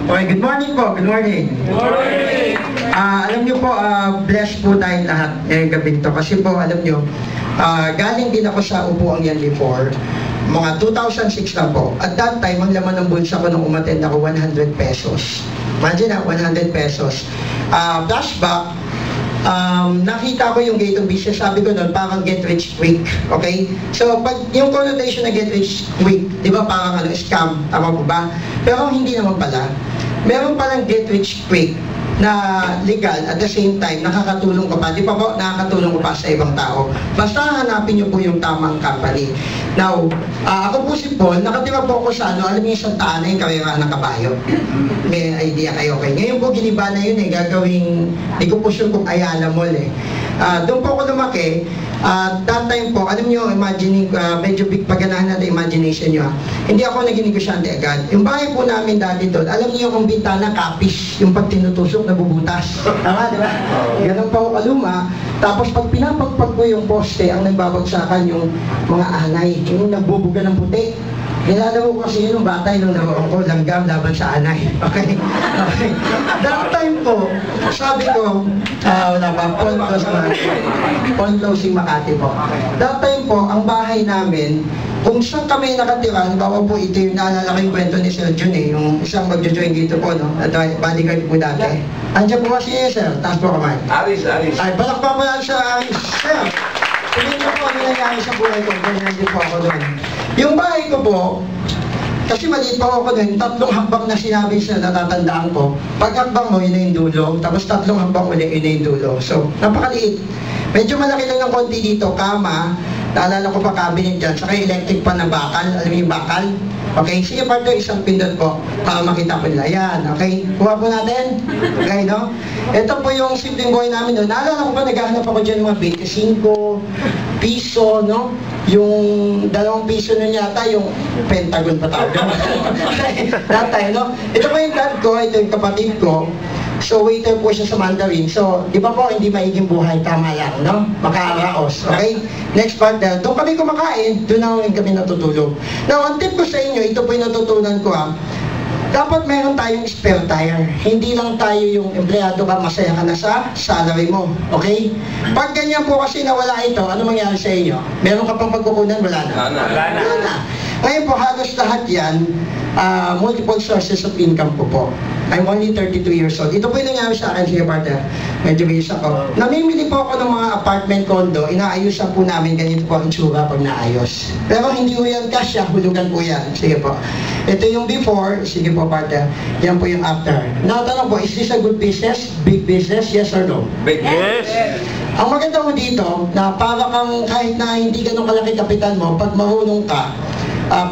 Okay, good morning po. Good morning. Good morning. Alam niyo po, blessed po tayong lahat ngayong gabi to. Kasi po, alam niyo, galing din ako sa upuan yan before. Mga 2006 lang po. At that time, ang laman ng bulsa ko nung umattend ako, 100 pesos. Imagine na, 100 pesos. Flashback, nakita ko yung gate of business, sabi ko noon, parang get rich quick, okay? So, pag yung connotation na get rich quick, di ba parang scam, tama po ba? Pero hindi naman pala. Meron palang get rich quick na legal, at the same time, nakakatulong ka pa. Di pa po, nakakatulong ka pa sa ibang tao. Basta hanapin niyo po yung tamang company. Now, ako po si Paul, nakatira po ako sa alam niyo isang taan na yung karera ng kabayo. May idea kayo, okay? Ngayon po, giniba na yun gagawing, di ko po sure kung Ayala Mall Doon po ako lumaki. That time po, alam niyo, imagining, medyo big paganahan natin imagination niyo. Hindi ako naging negosyante agad. Yung bahay po namin dati doon, alam niyo kung bintana kapis, yung pag tinutusok na bubutas. Tama, di ba? Ganun pa ako kaluma. Tapos pag pinapagpag ko yung poste, ang nagbabagsakan yung mga anay, yung nagbubuga ng puti. Nilalaro ko kasi yun ng bata, yung laro ko, langgam laban sa anay. Okay? Okay. That time po, sabi ko, wala pa, pawn closing Makati po. That time po, ang bahay namin, kung saan kami nakatira, bawa po ito yung naalala ko yung kwento ni Sir Jun yung isang mag-join dito po, no? At bodyguard po dati. Andiyan po kasi Sir, taas po kamay. Aris. Ay, balakpan mo lang siya, Aris. Sir, tingin niyo po ano nangyari sa buhay ko, ganyan din po ako doon. Yung bahay ko po, kasi maliit pa ako doon, 3 hakbang na sinabi siya, natatandaan ko. Pag hakbang mo, yun na yung dulo, tapos 3 hakbang ulit, yun na yung dulo. So, napakaliit. Medyo malaki lang ng konti dito, kama, naalala ko pa cabinet dyan, saka electric pa na bakal, alam mo yung bakal? Okay, sige partner, isang pindot po, para makita ko nila. Yan, okay? Kuha po natin. Okay, no? Ito po yung simpleng buhay namin doon. Naalala ko pa, naghahanap ako dyan mga 25 piso, no? Yung 2 piso nun yata, yung Pentagon pa tawag. That time, no? Ito po yung dad ko, ito yung kapatid ko. So, waiter po siya sa Mandarin. So, di ba po, hindi maiging buhay, tama lang, no? Makaaraos, okay? Next part na, doon kami kumakain, doon na rin kami natutulog. Now, ang tip ko sa inyo, ito po yung natutunan ko, dapat meron tayong spare tire. Hindi lang tayo yung empleyado ka, masaya ka na sa salary mo, okay? Pag ganyan po kasi nawala ito, ano mangyari sa inyo? Meron ka pang pagkukunan, wala na? Wala na. Ngayon po, halos lahat yan, multiple sources of income po. I'm only 32 years old. Ito po yung nangyari sa akin, sige partner. Medyo bilis ako. Namimili po ako ng mga apartment condo, inaayusan po namin, ganito po ang tsura pag naayos. Pero hindi po yan cash, hulugan po yan. Sige po. Ito yung before, sige po partner. Yan po yung after. Natanong po, is this a good business? Big business? Yes or no? Big yes. Ang maganda mo dito, na para kang kahit na hindi ganun kalaki kapital mo, pag marunong ka,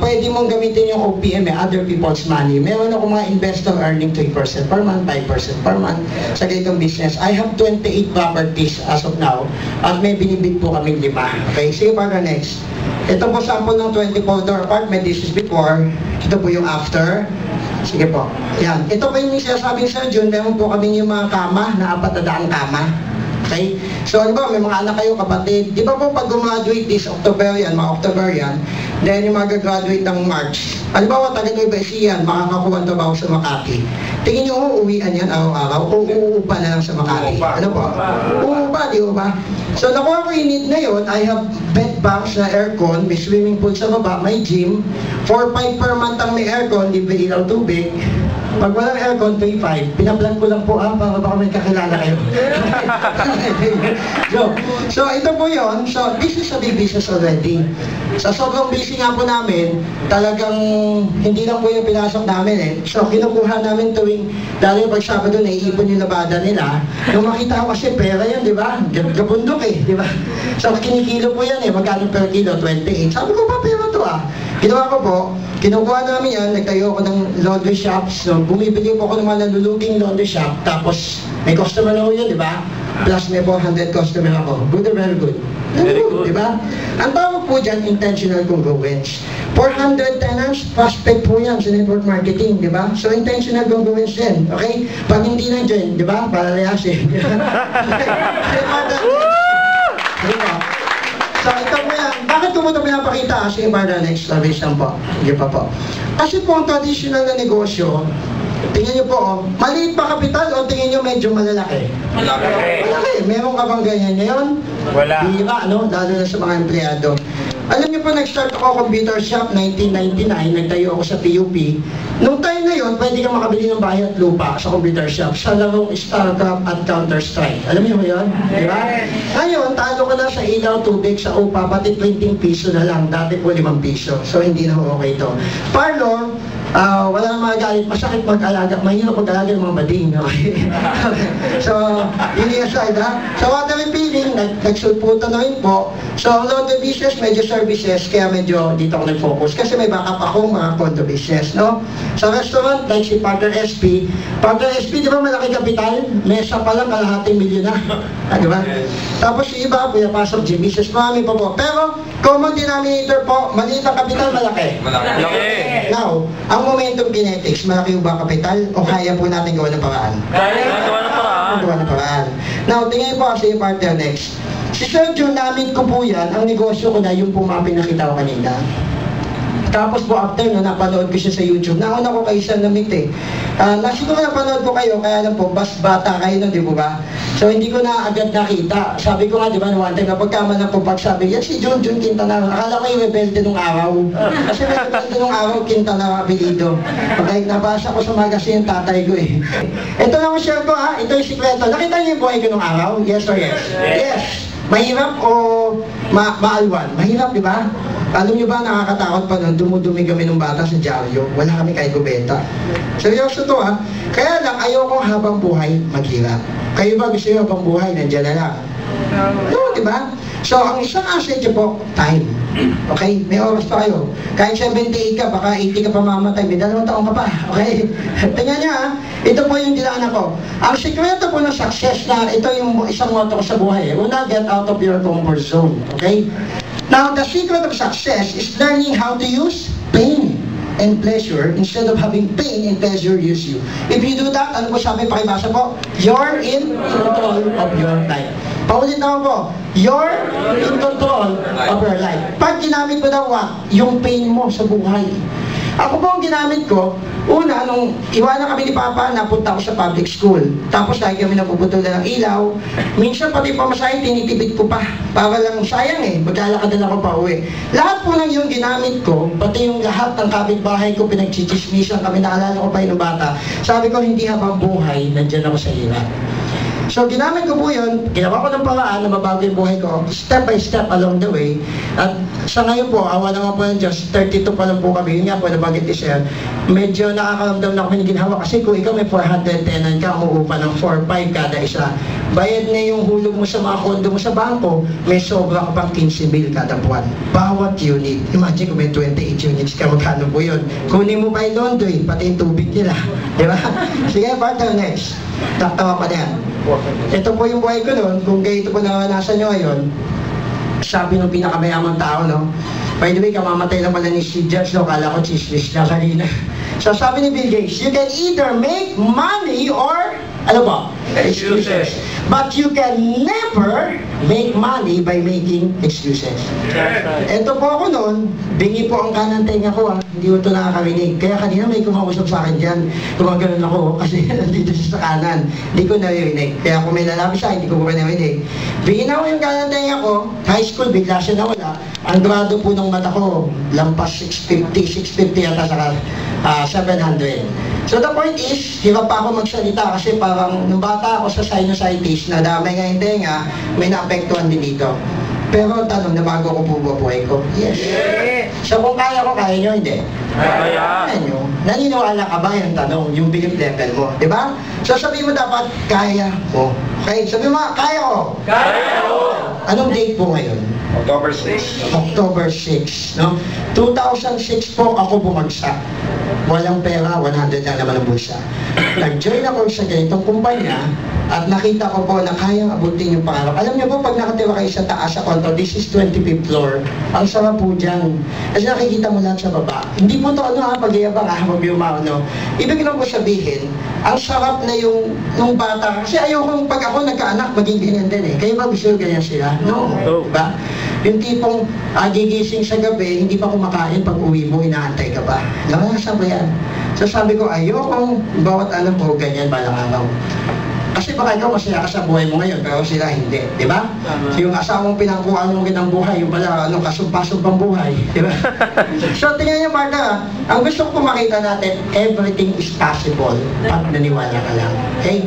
pwede mong gamitin yung OPM, other people's money. Meron ako mga investor earning 3% per month, 5% per month sa ganitong business. I have 28 properties as of now at may binibig po kaming 5. Okay, sige para next. Ito po sample ng 24-door apartment. This is before. Ito po yung after. Sige po. Yan. Ito po yung sinasabing Sir Jun, meron po kami yung mga kama na 400 kama. Okay? So, ano ba, may mga anak kayo, kapatid. Di ba po pag gumraduate this October yan, mga October yan, then yung mag-graduate ng March. Halimbawa, taga-Nueva Ecija yan, makakakuha trabaho sa Makati. Tingin nyo, uuwian yan araw-araw, o uuupa na lang sa Makati. Ano po? Uuupa, di ba? So, nakuha ko yung need na yun. I have bed banks na aircon, may swimming pool sa baba, may gym. 4-5 per month ang may aircon, libre ilaw tubig. Pag walang aircon, 3-5. Pinaplan ko lang po, para baka may kakilala kayo. So, ito po yun. So, this is a big business already. Sa sobrang busy nga po namin, talagang hindi lang po yung pinasok namin So, kinukuha namin tuwing, lalo yung pag Sabado, naiipon yung labada nila. Nung makita ko kasi pera yan, di ba? Gabundok di ba? So, kinikilo po yan Magkano per kilo? 28. Sabi ko, pa pera to Ginawa ko po, kinukuha namin yan, nagtayo ako ng laundry shops. So, bumibili po ako ng mga naluluging laundry shop. Tapos, may customer na ko yun, di ba? Plus, may 400 customer ako. Good or very good? Very good, di ba? Ang tawag po dyan, intentional congruence. 400 tenants, prospect po yan sa network marketing, di ba? So, intentional congruence din, okay? Pag hindi na dyan, di ba? Palalayasin. So, ito po yan. Bakit ko mo ito pinapakita? Kasi para next service lang po. Hindi pa po. Kasi po ang traditional na negosyo, tingnan niyo po oh. Maliit pa kapital o tingin nyo medyo malalaki? Malaki. Malaki. Meron ka bang ganyan ngayon? Wala. Bira, no? Lalo na sa mga empleyado. Alam niyo po, nag-start ako computer shop 1999, nagtayo ako sa PUP. Nung time na yun, pwede kang makabili ng bahay at lupa sa computer shop sa larong StarCraft at Counter-Strike. Alam niyo yun? Diba? Ngayon, talo ko na sa ilaw, tubig, sa upa, pati 20 piso na lang. Dati po 5 piso. So, hindi na okay to. Parlor, wala nang mga galit, masakit mag-alaga, mahirap mag-alaga ng mga bading, okay? So, yun yung aside, ha? So, water refilling, nagsulputan na rin po. So, ang laundry business, medyo services, kaya medyo dito ako nag-focus. Kasi may backup akong mga condo business, no? Sa restaurant, like si Partner SP. Partner SP, di ba malaki kapital? Mesa pa lang, kalahating milyon na. Di ba? Tapos yung iba, pinapasok gym business, marami pa po. Pero, common denominator po, maliit ang kapital, malaki. Malaki. Now, ang momentum kinetics, malaki ba kapital o kaya po natin gawa ng paraan? Kaya gawa ng paraan. Gawa ng paraan. Now, tingnan po kasi yung partner next. Si Sergio, namin ko po yan, ang negosyo ko na yung po mga pinakita ko kanina. Tapos po after na napanood ko siya sa YouTube, nauna ko kayo siya na-meet eh. Siguro napanood ko kayo, kaya lang po, bas bata kayo nun, di ba ba? So hindi ko na agad nakita. Sabi ko nga, di ba, one time, kapag kamalan ko pagsabi, yan si Jun Quintana. Akala ko yung rebelde nung araw. Kasi may rebelde nung araw, Quintana apelido. Okay, nabasa ko sa magazine yung tatay ko eh. Ito lang ang share ko ha, ito yung sikreto. Nakita niyo yung buhay ko nung araw? Yes or yes? Yes. Mahirap o maalwan? Mahirap, di ba? Alam niyo ba, nakakatakot pa nun, dumudumi kami ng bata sa dyaryo. Wala kami kahit kubenta. Seryoso to ha. Kaya lang, ayokong habang buhay maghirap. Kayo ba gusto nyo habang buhay, nandiyan na lang? No, di ba? So, ang isang asset niyo po, time. Okay? May oras pa kayo. Kahit 78 ka, baka 80 ka pa mamatay, may 2 taon ka pa. Okay? Tingnan niyo ha, ito po yung dinaanan ko. Ang sikreto po ng success na, ito yung isang motto ko sa buhay. Una, get out of your comfort zone. Okay? Now, the secret of success is learning how to use pain and pleasure instead of having pain and pleasure use you. If you do that, ano po sabi, pakibasa po? You're in control of your life. Paulit naman po, you're in control of your life. Pag ginamit mo daw yung pain mo sa buhay. Ako po ang ginamit ko, una, nung iwanan kami ni Papa, napunta ako sa public school. Tapos lagi kami napuputulan ng ilaw. Minsan pati pamasahe, tinitipid ko pa. Para lang sayang eh, maglalakad na ako pa uwi. Lahat po ng yung ginamit ko, pati yung lahat ng kapitbahay ko, pinagchichismisan kami, naalala ko pa yung bata. Sabi ko, hindi habang buhay, nandiyan ako sa hirap. So, ginamit ko po yun, ginawa ko ng paraan na mabago yung buhay ko, step by step along the way. At sa ngayon po, awa naman po ng Diyos, 32 pa lang po kami, yun nga po, nabagit ni Sir, medyo nakakaramdam na kami ng ginawa. Kasi kung ikaw may 410 ka, umuupa ng 4-5 kada isa, bayad na yung hulog mo sa mga kondo mo sa bangko, may sobra ka pang 15 mil kada buwan. Bawat unit. Imagine kung may 28 units ka, magkano po yun? Kunin mo pa yung laundry, pati yung tubig nila. Di ba? Sige, partner, next. Taktawa pa na yan. Ito po yung buhay ko noon, kung kayo ito po nasa nyo ngayon, sabi ng pinakamayamang tao, no? By the way, kamamatay na pala ni Steve Jobs, no? Kala ko chismis na kanina. So sabi ni Bill Gates, you can either make money or, ano ba? Excuses. But you can never make money by making excuses. Ito po ako noon, bingi po ang kanang tenga ko, hindi ko ito nakakarinig. Kaya kanina may kumausap sa akin dyan, gumagano'n ako kasi nandito siya sa kanan, hindi ko naririnig. Kaya kung may lalabi siya, hindi ko po naririnig. Bingi na ko yung kanang tenga ko, high school, bigla siya nawala. Ang grado po ng mata ko, lampas 650 yata sa 700. So the point is, hirap pa ako magsalita kasi parang nung bata ako sa sinusitis, nadamay nga yung tenga, may naapektuhan din dito. Pero tanong, nabago ko po ba buhay ko? Yes. So kung kaya ko, kaya nyo, hindi? Kaya nyo. Naniniwala ka ba yung tanong, yung belief level mo? Diba? So sabihin mo dapat, kaya mo. Okay, sabihin mo, kaya ko. Kaya ko. Anong date po ngayon? October 6. October 6, no? 2006 po ako bumagsak. Walang pera, 100 lang naman ang bulsa. Nag-join ako sa ganitong kumpanya at nakita ko po na kayang abutin yung pangarap. Alam niyo po, pag nakatira kayo sa taas sa konto, this is 25th floor, ang sarap po dyan. Kasi nakikita mo lang sa baba. Hindi po ito pag-iabang, mag-iumaw, Ibig lang po sabihin, ang sarap na yung nung bata. Kasi ayokong pag ako nagkaanak, maging ganyan din eh. Kayo ba gusto ganyan sila? No. Diba? Yung tipong gigising sa gabi, hindi pa kumakain, pag uwi mo, inaantay ka pa. Naranasan ko yan. So sabi ko, ayokong bawat alam ko, ganyan balang araw. Kasi baka ikaw masaya ka sa buhay mo ngayon, pero sila hindi, di ba? Yung asawang pinangkuhan mo kitang buhay, yung pala, kasumpa-sumpang buhay, di ba? So, tingnan niyo, partner, ang gusto ko makita natin, everything is possible pag naniwala ka lang. Okay?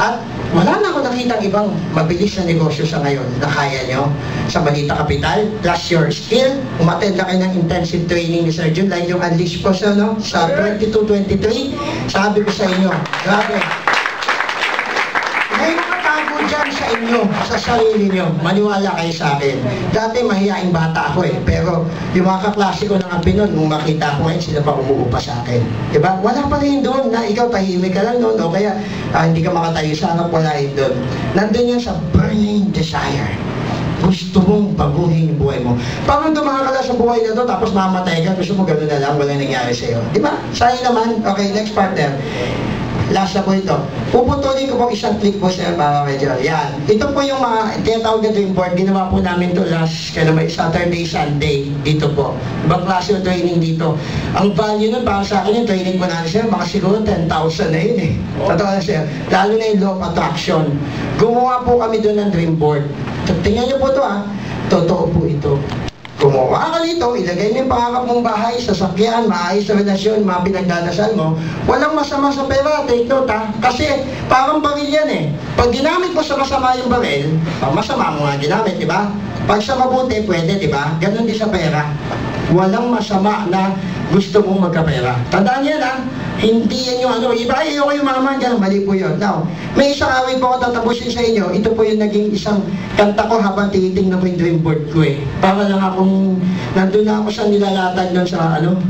At wala na ako nakitang ibang mabilis na negosyo sa ngayon na kaya nyo sa Balita Capital, plus your skill. Umattend na kayo ng intensive training ni Sir Jun, like yung unleash ko sa 22-23, sabi ko sa inyo, grabe. May nakatago dyan sa inyo, sa sarili nyo. Maniwala kayo sa akin. Dati mahihaing bata ako pero yung mga kaklase ko ng api nun, nung makita ko ngayon, sila pa umuupa sa akin. Diba? Wala pa rin doon na ikaw tahimik ka lang noon o kaya hindi ka makatayo sa harap, wala rin doon. Nandun yan sa burning desire. Gusto mong baguhin yung buhay mo. Parang dumaka ka lang sa buhay na to, tapos mamatay ka, gusto mo gano'n na lang, walang nangyari sa'yo. Diba? Sa'yo naman, okay, next partner. Last na po ito. Puputulin ko po isang click po sir para medyo. Yan. Ito po yung mga tinatawag na dream board. Ginawa po namin to last Saturday, Sunday. Dito po. Ibang klase yung training dito. Ang value nun para sa akin yung training ko na sir, mga siguro 10,000 na yun eh. Totoo na sir. Lalo na yung law of attraction. Gumawa po kami doon ng dream board. Tingnan niyo po to Totoo po ito. Gumawa ka dito, ilagay mo yung pangarap mong bahay, sasakyan, maayos sa relasyon, mga pinagdadasal mo. Walang masama sa pera, take note Kasi parang baril yan eh. Pag ginamit mo sa masama yung baril, masama mo nga ginamit, di ba? Pag sa mabuti, pwede, di ba? Ganon din sa pera. Walang masama na gusto mong magkapera. Tandaan yan hindi yan yung iba ayoko yung mama, ganun, mali po yun. Now, may isang awit po ako tatapusin sa inyo. Ito po yung naging isang kanta ko habang tinitingnan ko yung dream board ko eh. Para lang akong, nandun na ako sa nilalatag doon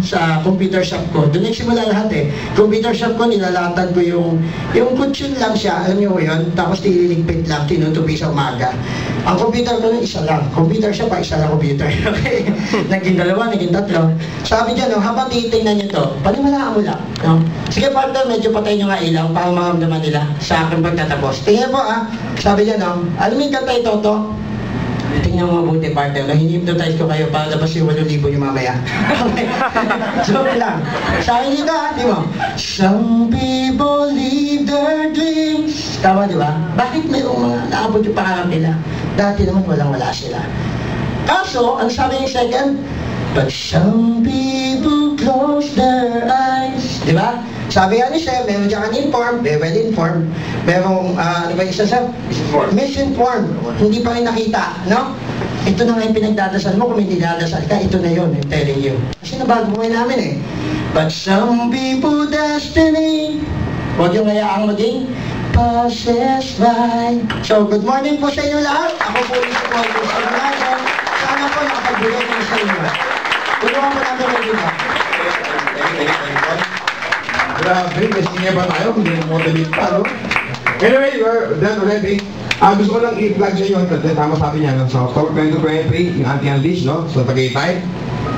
sa computer shop ko. Doon nagsimula lahat eh. Computer shop ko, nilalatag ko yung kutsyon lang siya, alam niyo ko yun. Tapos tililigpit lang, tinutupi sa umaga. Ang computer ko nun, isa lang. Computer shop pa, isa lang computer. Okay? Naging dalawa, naging tatlo. Sabi dyan, habang tinitingnan niyo to, paniwalaan mo lang. Sige partner, medyo patay nyo nga ilaw para makamdaman nila sa aking pagtatapos. Tingnan po sabi niya alam mo yung kanta ito to? Tingnan mo mabuti partner, hinipnotize ko kayo para labas yung 8,000 yung mamaya. Okay. Joke lang. Sabi dito di mo? Some people live their dreams. Tama di ba? Bakit mayroong mga naabot yung pangarap nila? Dati naman walang-wala sila. Kaso, ang sabi yung second, but some people close their eyes. Di ba? Sabi nga ni Sir, meron dyan informed, well-informed. Merong, ano ba isa sir? Misinformed. Hindi pa rin nakita, no? Ito na nga yung pinagdadasal mo. Kung hindi dadasal ka, ito na yun, I'm telling you. Kasi nabago mo namin eh. But some people destiny, huwag yung hayaang maging passes by. So, good morning po sa inyo lahat. Ako po yung supporter sa mga. Sana po nakapagbigay ko sa inyo. Tulungan mo namin kayo dito. Grabe, kasi nga ba tayo? Hindi na modeling pa, no? Anyway, we're done already. Gusto ko lang i-plug sa inyo. Tama sabi niya, so October 2023, yung anti-unleash, no? So, Tagaytay.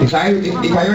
If I